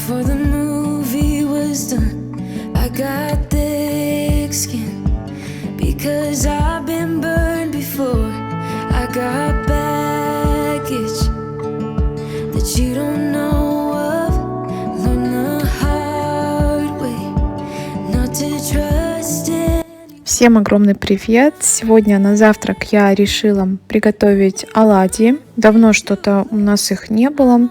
Before the movie was done, I got thick skin because I've been burned before. I got baggage that you don't know of. Learn the hard way not to trust it. Всем огромный привет! Сегодня на завтрак я решила приготовить оладьи. Давно что-то у нас их не было.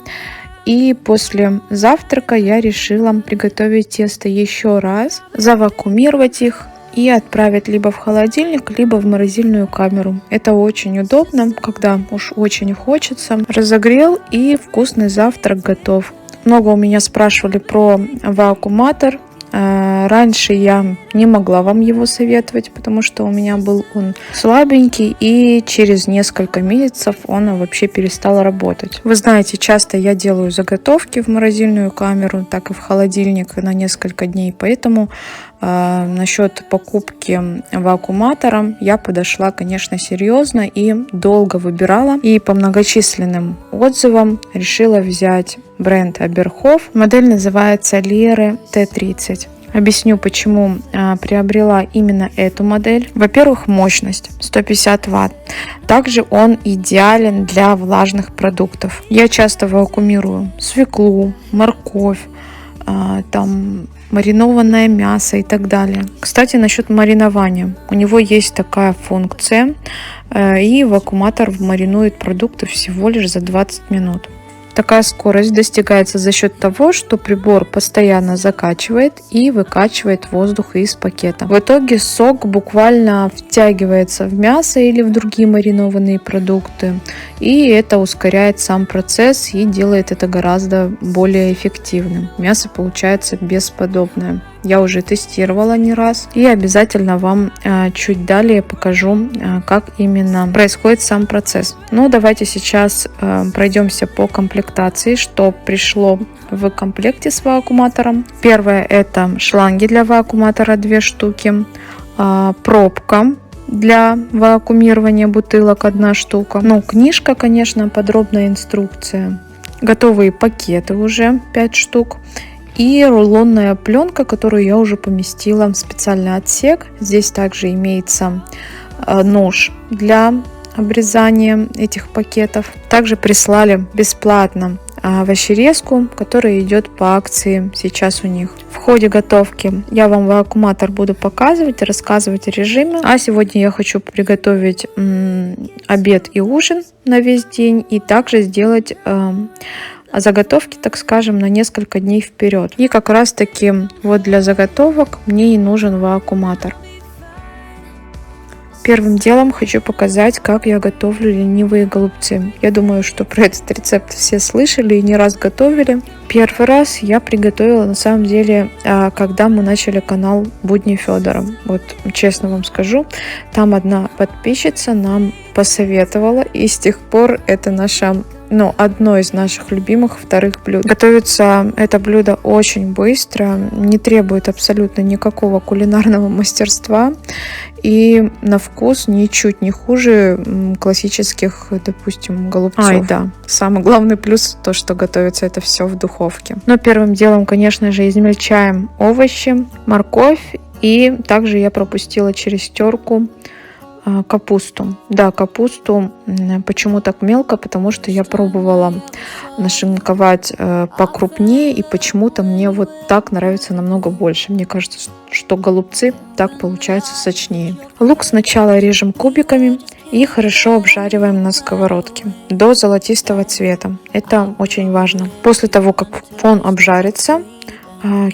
И после завтрака я решила приготовить тесто еще раз, завакуумировать их и отправить либо в холодильник, либо в морозильную камеру. Это очень удобно, когда уж очень хочется. Разогрел, и вкусный завтрак готов. Много у меня спрашивали про вакууматор. Раньше я не могла вам его советовать, потому что у меня был он слабенький, и через несколько месяцев он вообще перестал работать. Вы знаете, часто я делаю заготовки в морозильную камеру, так и в холодильник на несколько дней, поэтому насчет покупки вакууматора я подошла, конечно, серьезно и долго выбирала. И по многочисленным отзывам решила взять бренд Оберхоф. Модель называется Lyre T30. Объясню, почему приобрела именно эту модель. Во-первых, мощность 150 Вт. Также он идеален для влажных продуктов. Я часто вакуумирую свеклу, морковь, маринованное мясо и так далее. Кстати, насчет маринования. У него есть такая функция, и вакууматор маринует продукты всего лишь за 20 минут. Такая скорость достигается за счет того, что прибор постоянно закачивает и выкачивает воздух из пакета. В итоге сок буквально втягивается в мясо или в другие маринованные продукты, и это ускоряет сам процесс и делает это гораздо более эффективным. Мясо получается бесподобное. Я уже тестировала не раз, и обязательно вам чуть далее покажу, как именно происходит сам процесс. Ну, давайте сейчас пройдемся по комплектации, что пришло в комплекте с вакууматором. Первое — это шланги для вакууматора 2 штуки, пробка для вакуумирования бутылок 1 штука. Ну, книжка, конечно, подробная инструкция. Готовые пакеты уже 5 штук. И рулонная пленка, которую я уже поместила в специальный отсек. Здесь также имеется нож для обрезания этих пакетов. Также прислали бесплатно овощерезку, которая идет по акции сейчас у них. В ходе готовки я вам вакууматор буду показывать и рассказывать о режиме. А сегодня я хочу приготовить обед и ужин на весь день, и также сделать заготовки, так скажем, на несколько дней вперед. И как раз таки вот для заготовок мне и нужен вакууматор. Первым делом хочу показать, как я готовлю ленивые голубцы. Я думаю, что про этот рецепт все слышали и не раз готовили. Первый раз я приготовила, на самом деле, когда мы начали канал Будни Федора. Вот честно вам скажу, там одна подписчица нам посоветовала, и с тех пор это одно из наших любимых вторых блюд. Готовится это блюдо очень быстро, не требует абсолютно никакого кулинарного мастерства, и на вкус ничуть не хуже классических, допустим, голубцов. Да, самый главный плюс то, что готовится это все в духовке. Но первым делом, конечно же, измельчаем овощи, морковь, и также я пропустила через терку капусту. Да, капусту. Почему так мелко? Потому что я пробовала нашинковать покрупнее, и почему-то мне вот так нравится намного больше. Мне кажется, что голубцы так получаются сочнее. Лук сначала режем кубиками и хорошо обжариваем на сковородке до золотистого цвета. Это очень важно. После того, как он обжарится,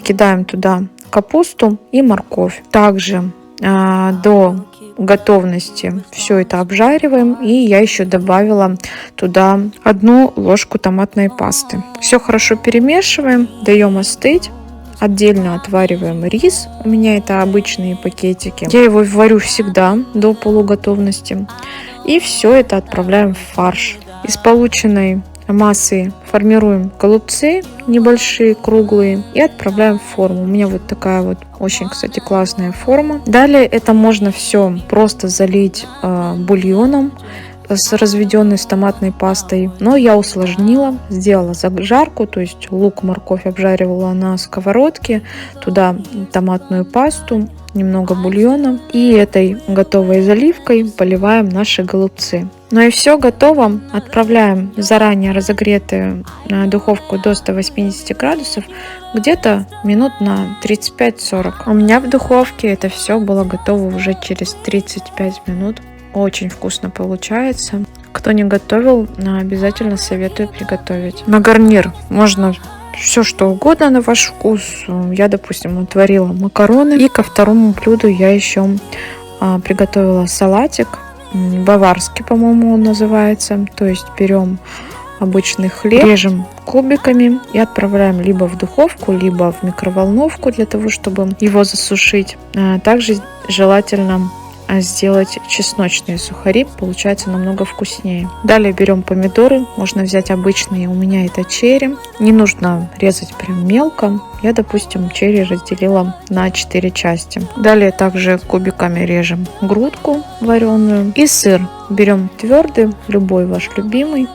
кидаем туда капусту и морковь. Также до готовности все это обжариваем, и я еще добавила туда 1 ложку томатной пасты. Все хорошо перемешиваем, даем остыть. Отдельно отвариваем рис. У меня это обычные пакетики. Я его варю всегда до полуготовности. И все это отправляем в фарш. Из полученной массы формируем голубцы небольшие, круглые, и отправляем в форму. У меня вот такая вот очень, кстати, классная форма. Далее это можно все просто залить бульоном. разведенный с томатной пастой, но я усложнила, сделала зажарку, то есть лук, морковь обжаривала на сковородке, туда томатную пасту, немного бульона, и этой готовой заливкой поливаем наши голубцы. Ну и все готово. Отправляем заранее разогретую духовку до 180 градусов где-то минут на 35-40. У меня в духовке это все было готово уже через 35 минут. Очень вкусно получается. Кто не готовил, обязательно советую приготовить. На гарнир можно все что угодно на ваш вкус. Я, допустим, отварила макароны. И ко второму блюду я еще приготовила салатик. Баварский, по-моему, он называется. То есть берем обычный хлеб, режем кубиками и отправляем либо в духовку, либо в микроволновку для того, чтобы его засушить. Также желательно сделать чесночные сухари, получается намного вкуснее. Далее берем помидоры, можно взять обычные, у меня это черри. Не нужно резать прям мелко. Я, допустим, черри разделила на 4 части. Далее также кубиками режем грудку вареную и сыр. Берем твердый, любой ваш любимый.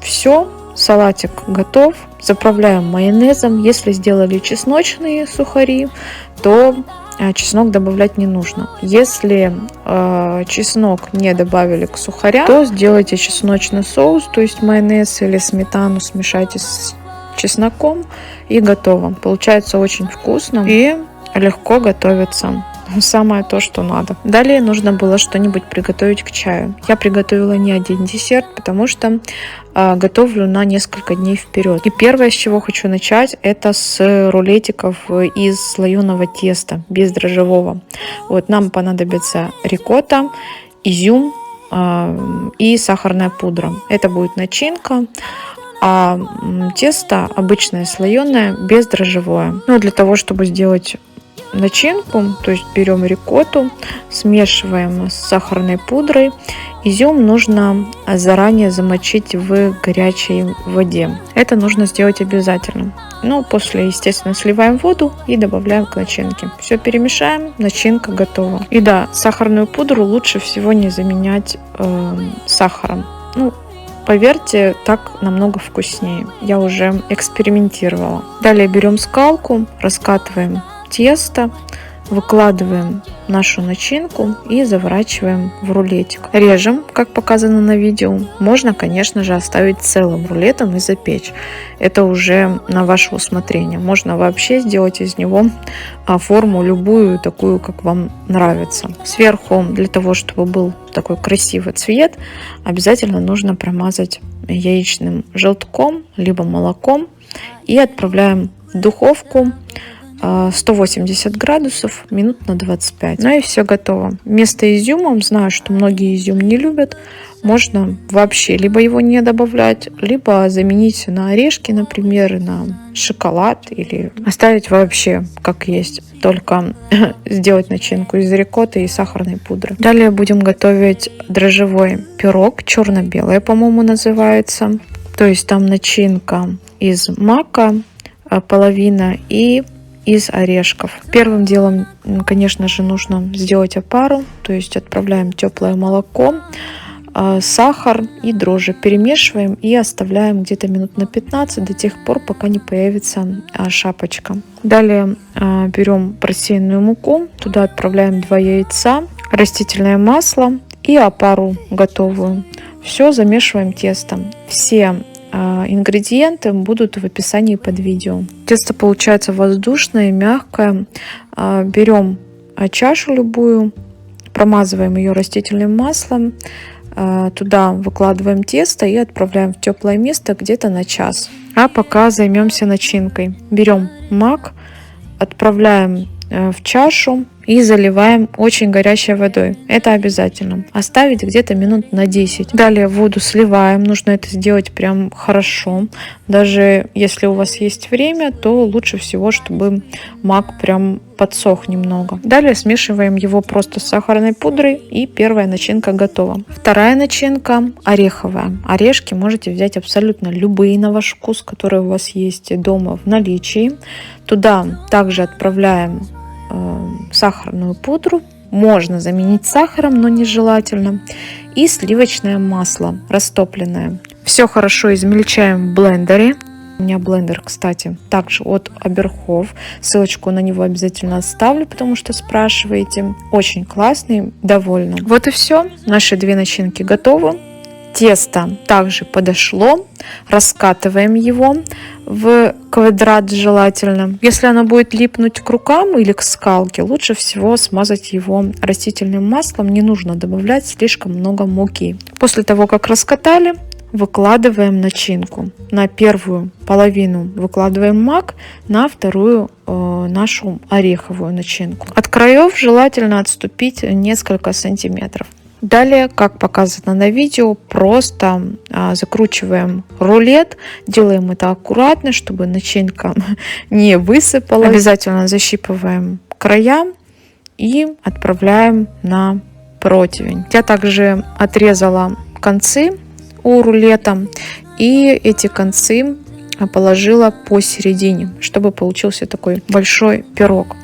Все, салатик готов. Заправляем майонезом. Если сделали чесночные сухари, то чеснок добавлять не нужно. Если чеснок не добавили к сухарям, то сделайте чесночный соус, то есть майонез или сметану смешайте с чесноком и готово. Получается очень вкусно и легко готовится. Самое то, что надо. Далее нужно было что-нибудь приготовить к чаю. Я приготовила не один десерт, потому что готовлю на несколько дней вперед. И первое, с чего хочу начать, это с рулетиков из слоеного теста, бездрожжевого. Вот нам понадобится рикотта, изюм и сахарная пудра. Это будет начинка. А тесто обычное слоеное, бездрожжевое. Ну, для того, чтобы сделать начинку, то есть берем рикотту, смешиваем с сахарной пудрой. Изюм нужно заранее замочить в горячей воде. Это нужно сделать обязательно. Но после, естественно, сливаем воду и добавляем к начинке. Все перемешаем, начинка готова. И да, сахарную пудру лучше всего не заменять сахаром. Ну, поверьте, так намного вкуснее. Я уже экспериментировала. Далее берем скалку, раскатываем тесто, выкладываем нашу начинку и заворачиваем в рулетик. Режем, как показано на видео. Можно, конечно же, оставить целым рулетом и запечь. Это уже на ваше усмотрение. Можно вообще сделать из него форму любую, такую, как вам нравится. Сверху, для того, чтобы был такой красивый цвет, обязательно нужно промазать яичным желтком, либо молоком и отправляем в духовку 180 градусов минут на 25. Ну и все готово. Вместо изюма, знаю, что многие изюм не любят, можно вообще либо его не добавлять, либо заменить на орешки, например, на шоколад, или оставить вообще как есть. Только сделать начинку из рикотты и сахарной пудры. Далее будем готовить дрожжевой пирог, черно-белое, по-моему, называется. То есть там начинка из мака, половина и из орешков. Первым делом, конечно же, нужно сделать опару, то есть отправляем теплое молоко, сахар и дрожжи, перемешиваем и оставляем где-то минут на 15 до тех пор, пока не появится шапочка. Далее берем просеянную муку, туда отправляем 2 яйца, растительное масло и опару готовую. Все замешиваем тестом. Все ингредиенты будут в описании под видео. Тесто получается воздушное, мягкое. Берем чашу любую, промазываем ее растительным маслом, туда выкладываем тесто и отправляем в теплое место где-то на час. А пока займемся начинкой. Берем мак, отправляем в чашу и заливаем очень горячей водой. Это обязательно. Оставить где-то минут на 10. Далее воду сливаем. Нужно это сделать прям хорошо. Даже если у вас есть время, то лучше всего, чтобы мак прям подсох немного. Далее смешиваем его просто с сахарной пудрой, и первая начинка готова. Вторая начинка ореховая. Орешки можете взять абсолютно любые на ваш вкус, которые у вас есть дома в наличии. Туда также отправляем сахарную пудру можно заменить сахаром, но нежелательно. И сливочное масло растопленное. Все хорошо измельчаем в блендере. У меня блендер, кстати, также от Оберхоф. Ссылочку на него обязательно оставлю, потому что спрашиваете. Очень классный, довольна. Вот и все. Наши две начинки готовы. Тесто также подошло. Раскатываем его в квадрат желательно. Если оно будет липнуть к рукам или к скалке, лучше всего смазать его растительным маслом. Не нужно добавлять слишком много муки. После того, как раскатали, выкладываем начинку. На первую половину выкладываем мак, на вторую нашу ореховую начинку. От краев желательно отступить несколько сантиметров. Далее, как показано на видео, просто закручиваем рулет. Делаем это аккуратно, чтобы начинка не высыпалась. Обязательно защипываем края и отправляем на противень. Я также отрезала концы у рулета и эти концы положила посередине, чтобы получился такой большой пирог.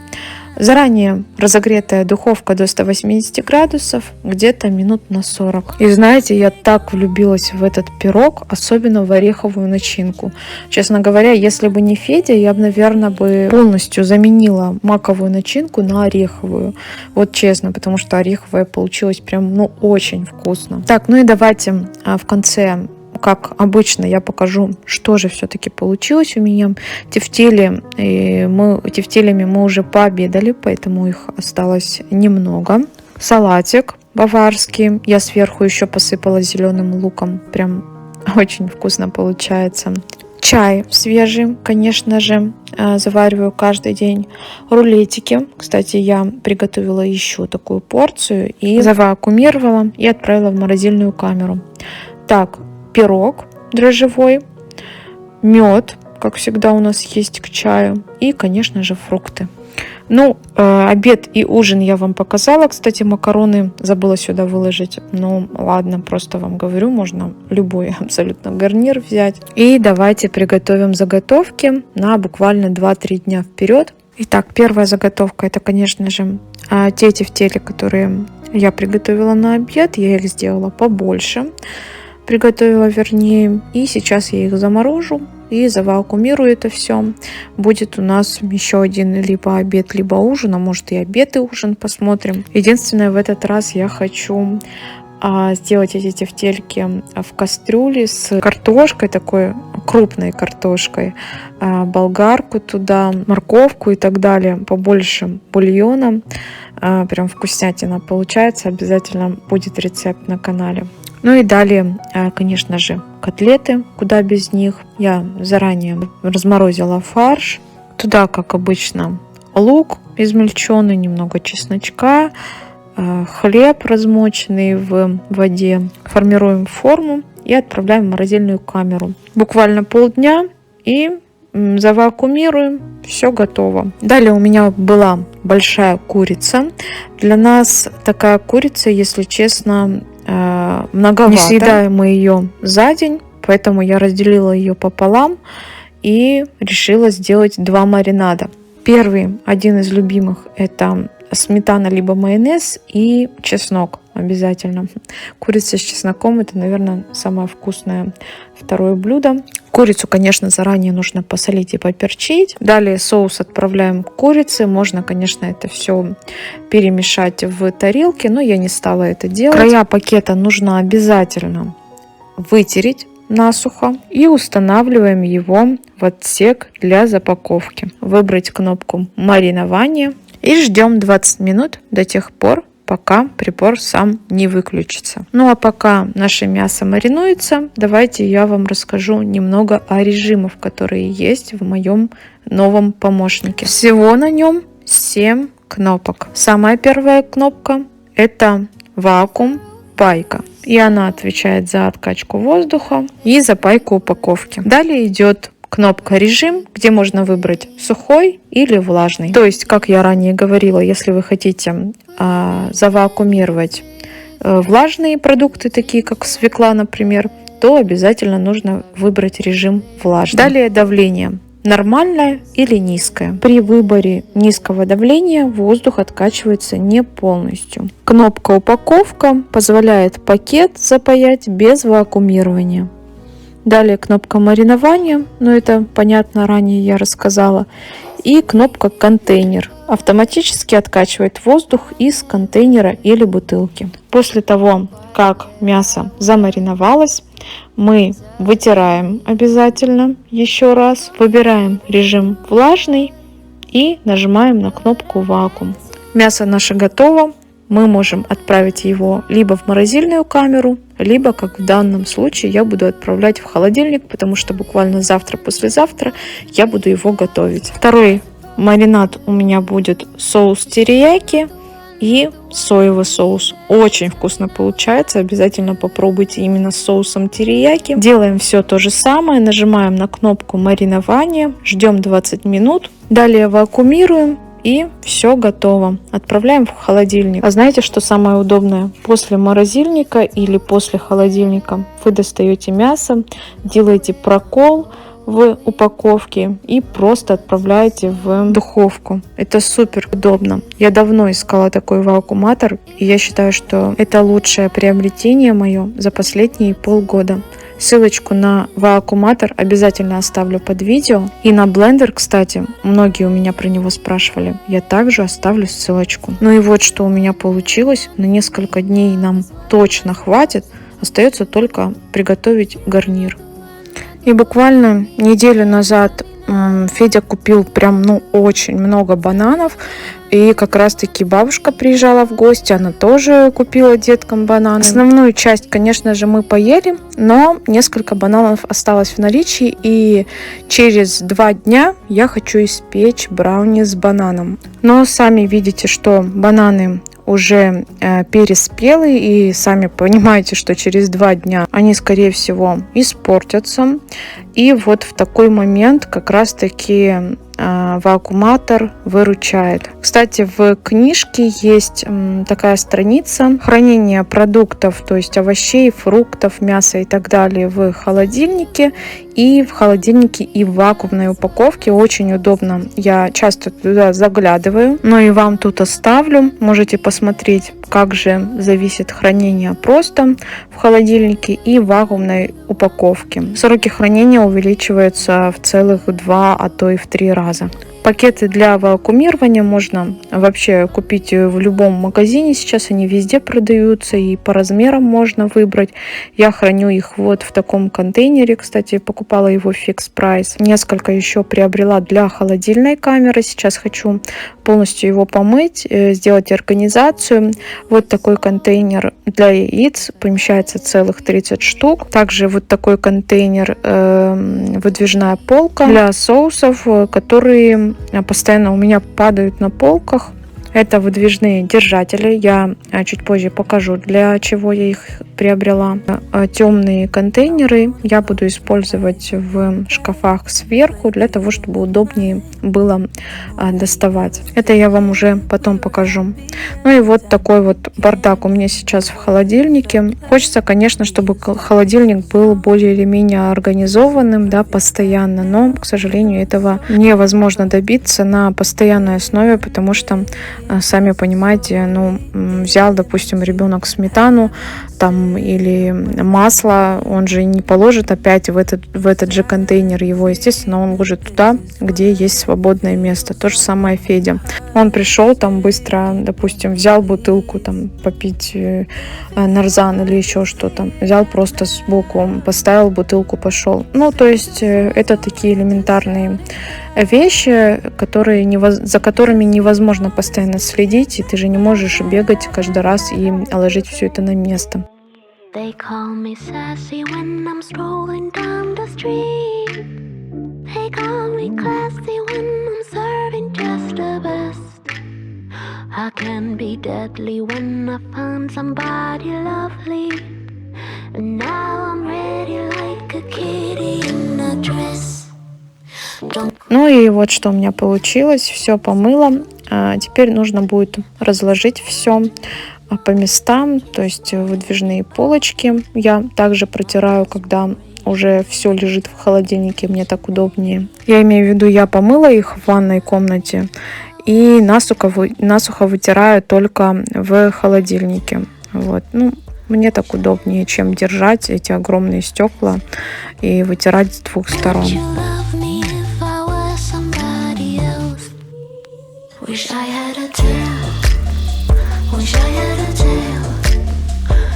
Заранее разогретая духовка до 180 градусов, где-то минут на 40. И знаете, я так влюбилась в этот пирог, особенно в ореховую начинку. Честно говоря, если бы не Федя, я бы, наверное, полностью заменила маковую начинку на ореховую. Вот честно, потому что ореховая получилась прям, очень вкусно. Так, и давайте в конце, как обычно, я покажу, что же все-таки получилось у меня. Тефтелями мы уже пообедали, поэтому их осталось немного. Салатик баварский. Я сверху еще посыпала зеленым луком. Прям очень вкусно получается. Чай свежий, конечно же, завариваю каждый день. Рулетики. Кстати, я приготовила еще такую порцию и завакуумировала и отправила в морозильную камеру. Так, пирог дрожжевой, мед, как всегда у нас есть к чаю, и, конечно же, фрукты. Обед и ужин я вам показала. Кстати, макароны забыла сюда выложить. Ладно, просто вам говорю, можно любой абсолютно гарнир взять. И давайте приготовим заготовки на буквально 2-3 дня вперед. Итак, первая заготовка, это, конечно же, те тефтели, которые я приготовила на обед. Я их сделала побольше. Приготовила, вернее, и сейчас я их заморожу и завакуумирую это все. Будет у нас еще один либо обед, либо ужин, а может и обед и ужин, посмотрим. Единственное, в этот раз я хочу сделать эти тефтельки в кастрюле с картошкой, такой крупной картошкой, болгарку туда, морковку и так далее, побольше бульона. Прям вкуснятина получается, обязательно будет рецепт на канале. И далее, конечно же, котлеты, куда без них. Я заранее разморозила фарш. Туда, как обычно, лук измельченный, немного чесночка, хлеб размоченный в воде. Формируем форму и отправляем в морозильную камеру. Буквально полдня и завакуумируем. Все готово. Далее у меня была большая курица. Для нас такая курица, если честно, многовато. Не съедаем мы ее за день, поэтому я разделила ее пополам и решила сделать 2 маринада. Первый, один из любимых, это сметана либо майонез и чеснок обязательно. Курица с чесноком — это, наверное, самое вкусное второе блюдо. Курицу, конечно, заранее нужно посолить и поперчить. Далее соус отправляем к курице. Можно, конечно, это все перемешать в тарелке, но я не стала это делать. Края пакета нужно обязательно вытереть насухо и устанавливаем его в отсек для запаковки. Выбрать кнопку маринования и ждем 20 минут до тех пор, пока прибор сам не выключится. А пока наше мясо маринуется, давайте я вам расскажу немного о режимах, которые есть в моем новом помощнике. Всего на нем 7 кнопок. Самая первая кнопка — это вакуум пайка, и она отвечает за откачку воздуха и за пайку упаковки. Далее идет кнопка режим, где можно выбрать сухой или влажный. То есть, как я ранее говорила, если вы хотите завакуумировать влажные продукты, такие как свекла, например, то обязательно нужно выбрать режим влажный. Далее давление нормальное или низкое. При выборе низкого давления воздух откачивается не полностью. Кнопка упаковка позволяет пакет запаять без вакуумирования. Далее кнопка маринования, но это понятно, ранее я рассказала. И кнопка контейнер. Автоматически откачивает воздух из контейнера или бутылки. После того, как мясо замариновалось, мы вытираем обязательно еще раз, выбираем режим влажный и нажимаем на кнопку вакуум. Мясо наше готово. Мы можем отправить его либо в морозильную камеру, либо, как в данном случае, я буду отправлять в холодильник, потому что буквально завтра-послезавтра я буду его готовить. Второй маринад у меня будет соус терияки и соевый соус. Очень вкусно получается, обязательно попробуйте именно с соусом терияки. Делаем все то же самое, нажимаем на кнопку маринования, ждем 20 минут, далее вакуумируем. И все готово. Отправляем в холодильник. А знаете, что самое удобное? После морозильника или после холодильника вы достаете мясо, делаете прокол в упаковке и просто отправляете в духовку. Это супер удобно. Я давно искала такой вакууматор, и я считаю, что это лучшее приобретение мое за последние полгода. Ссылочку на вакууматор обязательно оставлю под видео. И на блендер, кстати, многие у меня про него спрашивали. Я также оставлю ссылочку. Ну и вот что у меня получилось. На несколько дней нам точно хватит. Остается только приготовить гарнир. И буквально неделю назад Федя купил прям очень много бананов. И как раз таки бабушка приезжала в гости, она тоже купила деткам бананы. Основную часть, конечно же, мы поели, но несколько бананов осталось в наличии. И через 2 дня я хочу испечь брауни с бананом. Но сами видите, что бананы уже переспелые, и сами понимаете, что через 2 дня они, скорее всего, испортятся. И вот в такой момент как раз таки вакууматор выручает. Кстати, в книжке есть такая страница хранения продуктов, то есть овощей, фруктов, мяса и так далее в холодильнике. И в холодильнике, и в вакуумной упаковке. Очень удобно. Я часто туда заглядываю. Но и вам тут оставлю. Можете посмотреть, как же зависит хранение просто в холодильнике и в вакуумной упаковке. Сроки хранения увеличиваются в целых 2, а то и в 3 раза. Пакеты для вакуумирования можно вообще купить в любом магазине. Сейчас они везде продаются, и по размерам можно выбрать. Я храню их вот в таком контейнере. Кстати, покупала его в Fix Price. Несколько еще приобрела для холодильной камеры. Сейчас хочу полностью его помыть, сделать организацию. Вот такой контейнер для яиц. Помещается целых 30 штук. Также вот такой контейнер, выдвижная полка для соусов, которые постоянно у меня падают на полках. Это выдвижные держатели. Я чуть позже покажу, для чего я их приобрела. Темные контейнеры я буду использовать в шкафах сверху, для того, чтобы удобнее было доставать. Это я вам уже потом покажу. Ну и вот такой вот бардак у меня сейчас в холодильнике. Хочется, конечно, чтобы холодильник был более или менее организованным, да, постоянно, но, к сожалению, этого невозможно добиться на постоянной основе, потому что, сами понимаете, взял, допустим, ребенок сметану там или масло, он же не положит опять в этот же контейнер его, естественно, он ложит туда, где есть свободное место. То же самое Федя. Он пришел там быстро, допустим, взял бутылку там попить нарзан или еще что-то, взял просто сбоку, поставил бутылку, пошел. То есть это такие элементарные вещи, за которыми невозможно постоянно следить, и ты же не можешь бегать каждый раз и ложить все это на место. They call me sassy when I'm strolling down the street. They call me classy when I'm serving just the best. I can be deadly when I find somebody lovely. And now I'm ready like a kitty in a dress. И вот что у меня получилось. Все помыла. Теперь нужно будет разложить все по местам, то есть выдвижные полочки. Я также протираю, когда уже все лежит в холодильнике, мне так удобнее. Я имею в виду, я помыла их в ванной комнате и насухо вытираю только в холодильнике. Вот. Ну, мне так удобнее, чем держать эти огромные стекла и вытирать с двух сторон. Wish I had a tail, wish I had a tail.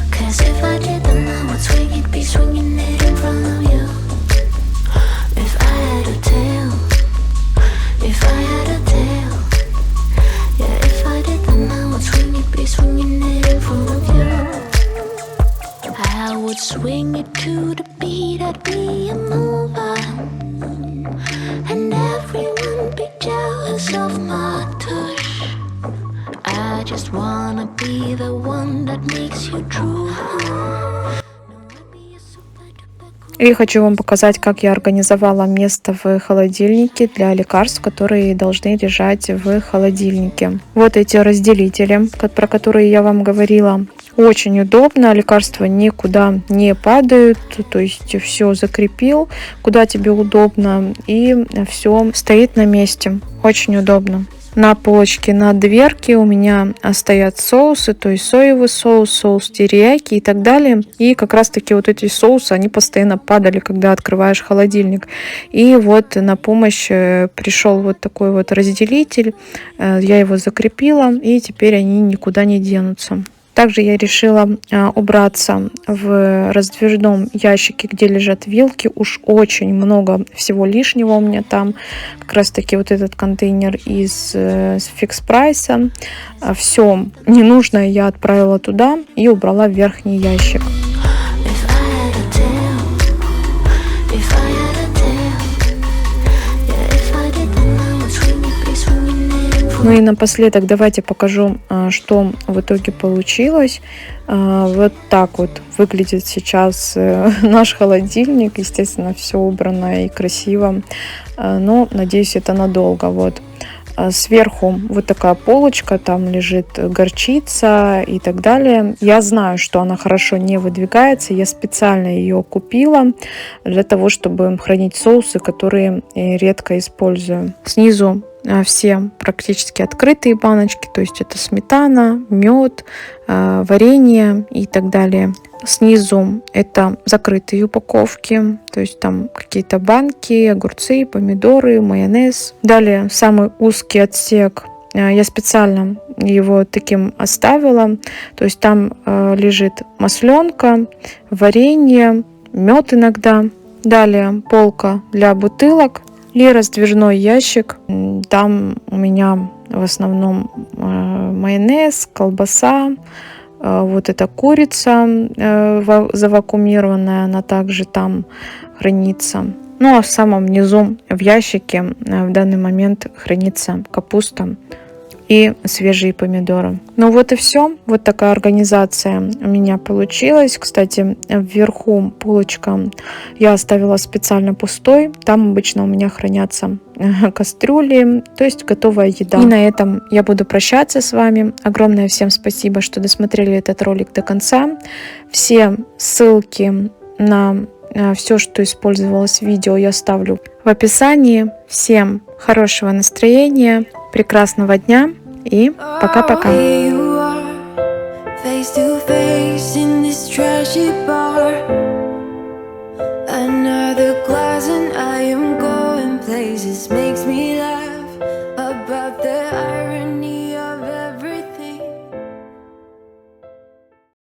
'Cause if I did, then I would swing it, be swinging it in front of you. If I had a tail, if I had a tail. Yeah, if I did, then I would swing it, be swinging it in front of you. I would swing it to the beat, I'd be a mover. And everyone be jealous of my touch. I just wanna be the one that makes you true. И хочу вам показать, как я организовала место в холодильнике для лекарств, которые должны лежать в холодильнике. Вот эти разделители, про которые я вам говорила. Очень удобно, лекарства никуда не падают, то есть все закрепил, куда тебе удобно, и все стоит на месте. Очень удобно. На полочке, на дверке у меня стоят соусы, то есть соевый соус, соус терияки и так далее. И как раз таки вот эти соусы, они постоянно падали, когда открываешь холодильник. И вот на помощь пришел вот такой вот разделитель. Я его закрепила, и теперь они никуда не денутся. Также я решила убраться в раздвижном ящике, где лежат вилки. Уж очень много всего лишнего у меня там. Как раз таки вот этот контейнер из Fix Price. Все ненужное я отправила туда и убрала в верхний ящик. Ну и напоследок давайте покажу, что в итоге получилось. Вот так вот выглядит сейчас наш холодильник. Естественно, все убрано и красиво. Но, надеюсь, это надолго. Вот. Сверху вот такая полочка, там лежит горчица и так далее. Я знаю, что она хорошо не выдвигается. Я специально ее купила для того, чтобы хранить соусы, которые редко использую. Снизу все практически открытые баночки, то есть это сметана, мед, варенье и так далее. Снизу это закрытые упаковки, то есть там какие-то банки, огурцы, помидоры, майонез. Далее самый узкий отсек, я специально его таким оставила, то есть там лежит масленка, варенье, мед иногда. Далее полка для бутылок и раздвижной ящик. Там у меня в основном майонез, колбаса, вот эта курица завакуумированная, она также там хранится. Ну а в самом низу в ящике в данный момент хранится капуста и свежие помидоры. Ну вот и все. Вот такая организация у меня получилась. Кстати, вверху полочка я оставила специально пустой. Там обычно у меня хранятся кастрюли, то есть готовая еда. И на этом я буду прощаться с вами. Огромное всем спасибо, что досмотрели этот ролик до конца. Все ссылки на все, что использовалось в видео, я оставлю в описании. Всем хорошего настроения, прекрасного дня и пока-пока. Face to face in this trashy bar. Another glass and I am gone.